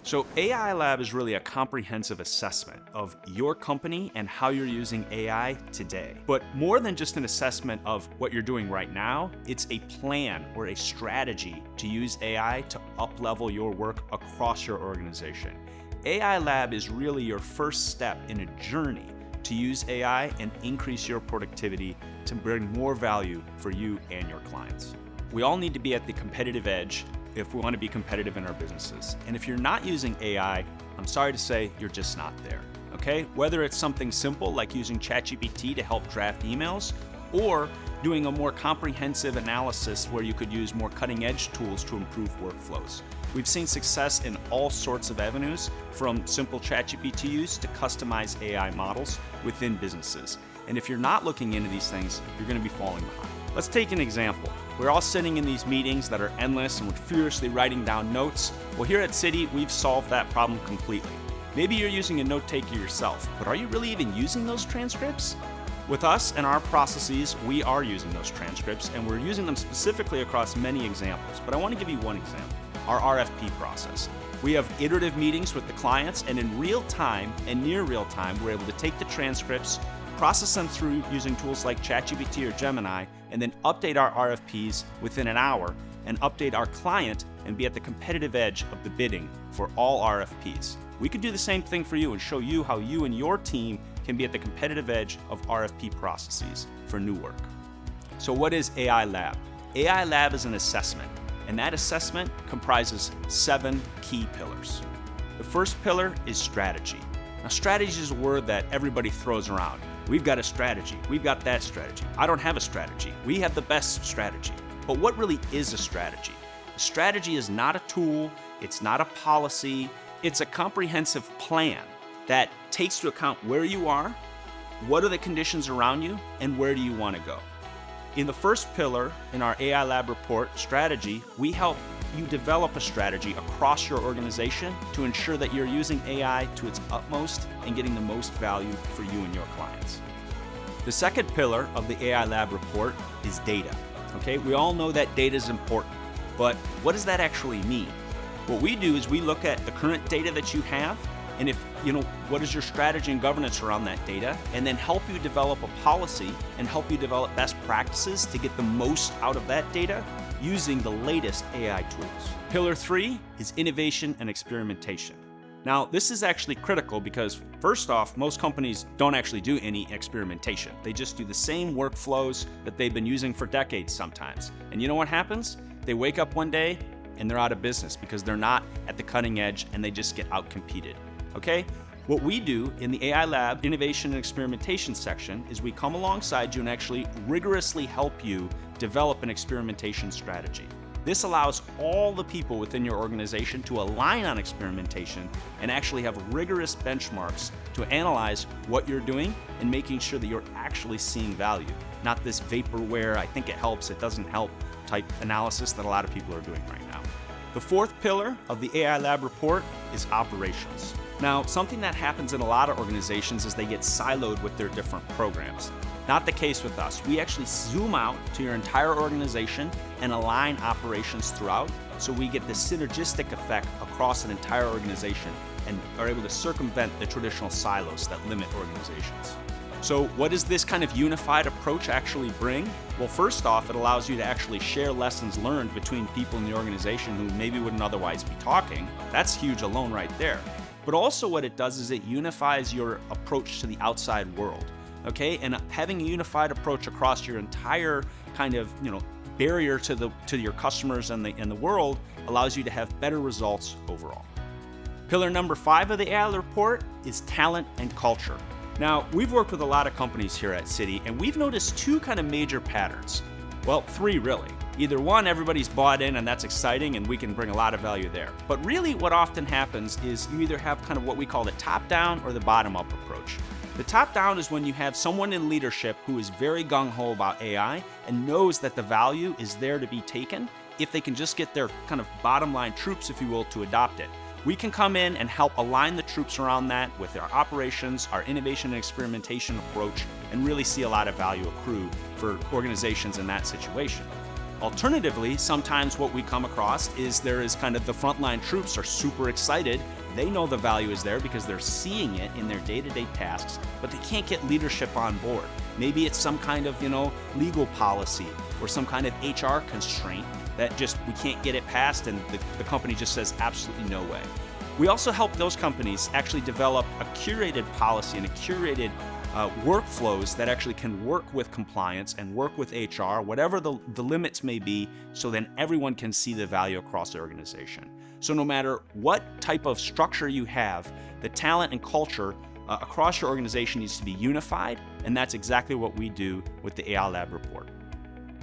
So AI Lab is really a comprehensive assessment of your company and how you're using AI today. But more than just an assessment of what you're doing right now, it's a plan or a strategy to use AI to up-level your work across your organization. AI Lab is really your first step in a journey to use AI and increase your productivity to bring more value for you and your clients. We all need to be at the competitive edge if we want to be competitive in our businesses. And if you're not using AI, I'm sorry to say you're just not there, okay? Whether it's something simple like using ChatGPT to help draft emails, or doing a more comprehensive analysis where you could use more cutting edge tools to improve workflows. We've seen success in all sorts of avenues, from simple ChatGPT use to customized AI models within businesses. And if you're not looking into these things, you're going to be falling behind. Let's take an example. We're all sitting in these meetings that are endless and we're furiously writing down notes. Well, here at Citi, we've solved that problem completely. Maybe you're using a note taker yourself, but are you really even using those transcripts? With us and our processes, we are using those transcripts, and we're using them specifically across many examples. But I want to give you one example, our RFP process. We have iterative meetings with the clients, and in real time and near real time, we're able to take the transcripts, process them through using tools like ChatGPT or Gemini, and then update our RFPs within an hour and update our client and be at the competitive edge of the bidding for all RFPs. We could do the same thing for you and show you how you and your team can be at the competitive edge of RFP processes for new work. So what is AI Lab? AI Lab is an assessment, and that assessment comprises 7 key pillars. The first pillar is strategy. Now, strategy is a word that everybody throws around. We've got a strategy. We've got that strategy. I don't have a strategy. We have the best strategy. But what really is a strategy? A strategy is not a tool. It's not a policy. It's a comprehensive plan that takes into account where you are, what are the conditions around you, and where do you want to go. In the first pillar in our AI Lab report, strategy, we help you develop a strategy across your organization to ensure that you're using AI to its utmost and getting the most value for you and your clients. The second pillar of the AI Lab report is data. Okay, we all know that data is important, but what does that actually mean? What we do is we look at the current data that you have, and what is your strategy and governance around that data, and then help you develop a policy and help you develop best practices to get the most out of that data using the latest AI tools. Pillar 3 is innovation and experimentation. Now, this is actually critical because, first off, most companies don't actually do any experimentation. They just do the same workflows that they've been using for decades sometimes. And you know what happens? They wake up one day and they're out of business because they're not at the cutting edge and they just get outcompeted. Okay? What we do in the AI Lab Innovation and Experimentation section is we come alongside you and actually rigorously help you develop an experimentation strategy. This allows all the people within your organization to align on experimentation and actually have rigorous benchmarks to analyze what you're doing and making sure that you're actually seeing value, not this vaporware, I think it helps, it doesn't help type analysis that a lot of people are doing right now. The fourth pillar of the AI Lab report is operations. Now, something that happens in a lot of organizations is they get siloed with their different programs. Not the case with us. We actually zoom out to your entire organization and align operations throughout, so we get this synergistic effect across an entire organization and are able to circumvent the traditional silos that limit organizations. So what does this kind of unified approach actually bring? Well, first off, it allows you to actually share lessons learned between people in the organization who maybe wouldn't otherwise be talking. That's huge alone right there. But also what it does is it unifies your approach to the outside world. Okay, and having a unified approach across your entire kind of barrier to your customers and the world allows you to have better results overall. Pillar number 5 of the AI report is talent and culture. Now, we've worked with a lot of companies here at Citi, and we've noticed 2 kind of major patterns. Well, 3 really. Either one, everybody's bought in and that's exciting and we can bring a lot of value there. But really what often happens is you either have kind of what we call the top-down or the bottom-up approach. The top-down is when you have someone in leadership who is very gung-ho about AI and knows that the value is there to be taken if they can just get their kind of bottom-line troops, if you will, to adopt it. We can come in and help align the troops around that with our operations, our innovation and experimentation approach, and really see a lot of value accrue for organizations in that situation. Alternatively, sometimes what we come across is there is kind of the frontline troops are super excited. They know the value is there because they're seeing it in their day-to-day tasks, but they can't get leadership on board. Maybe it's some kind of, legal policy or some kind of HR constraint that just we can't get it passed, and the company just says absolutely no way. We also help those companies actually develop a curated policy and a curated workflows that actually can work with compliance and work with HR, whatever the limits may be, so then everyone can see the value across the organization. So no matter what type of structure you have, the talent and culture across your organization needs to be unified, and that's exactly what we do with the AI Lab report.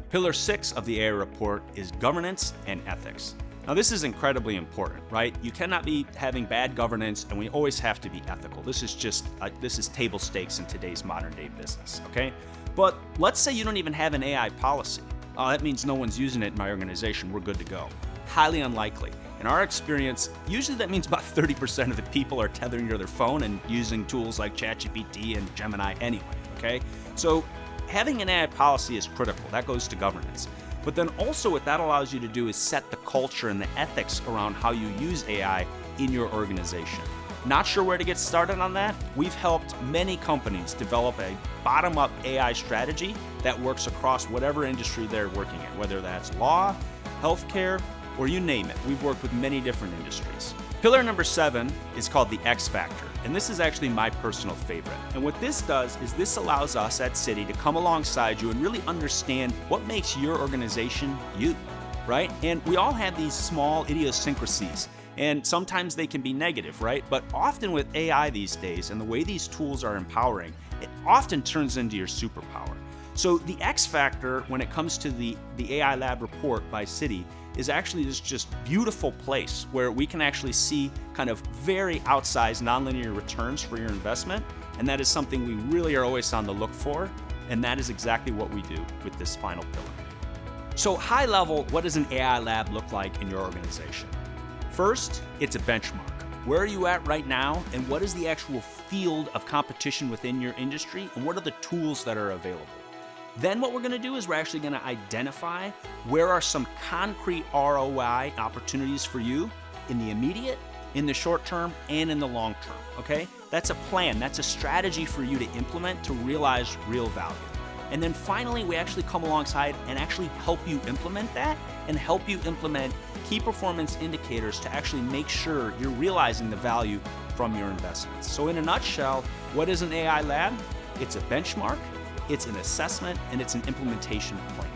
Pillar 6 of the AI report is governance and ethics. Now, this is incredibly important, right? You cannot be having bad governance, and we always have to be ethical. This is table stakes in today's modern day business, okay? But let's say you don't even have an AI policy. Oh, that means no one's using it in my organization. We're good to go. Highly unlikely. In our experience, usually that means about 30% of the people are tethering to their phone and using tools like ChatGPT and Gemini anyway, okay? So having an AI policy is critical. That goes to governance. But then also what that allows you to do is set the culture and the ethics around how you use AI in your organization. Not sure where to get started on that? We've helped many companies develop a bottom-up AI strategy that works across whatever industry they're working in, whether that's law, healthcare, or you name it. We've worked with many different industries. Pillar number 7 is called the X Factor, and this is actually my personal favorite. And what this does is this allows us at Citi to come alongside you and really understand what makes your organization you, right? And we all have these small idiosyncrasies, and sometimes they can be negative, right? But often with AI these days and the way these tools are empowering, it often turns into your superpower. So the X Factor, when it comes to the AI Lab report by Citi, is actually this just beautiful place where we can actually see kind of very outsized nonlinear returns for your investment. And that is something we really are always on the look for. And that is exactly what we do with this final pillar. So high level, what does an AI lab look like in your organization? First, it's a benchmark. Where are you at right now? And what is the actual field of competition within your industry? And what are the tools that are available? Then what we're going to do is we're actually going to identify where are some concrete ROI opportunities for you in the immediate, in the short term, and in the long term, okay? That's a plan. That's a strategy for you to implement to realize real value. And then finally, we actually come alongside and actually help you implement that and help you implement key performance indicators to actually make sure you're realizing the value from your investments. So in a nutshell, what is an AI lab? It's a benchmark, it's an assessment, and it's an implementation plan.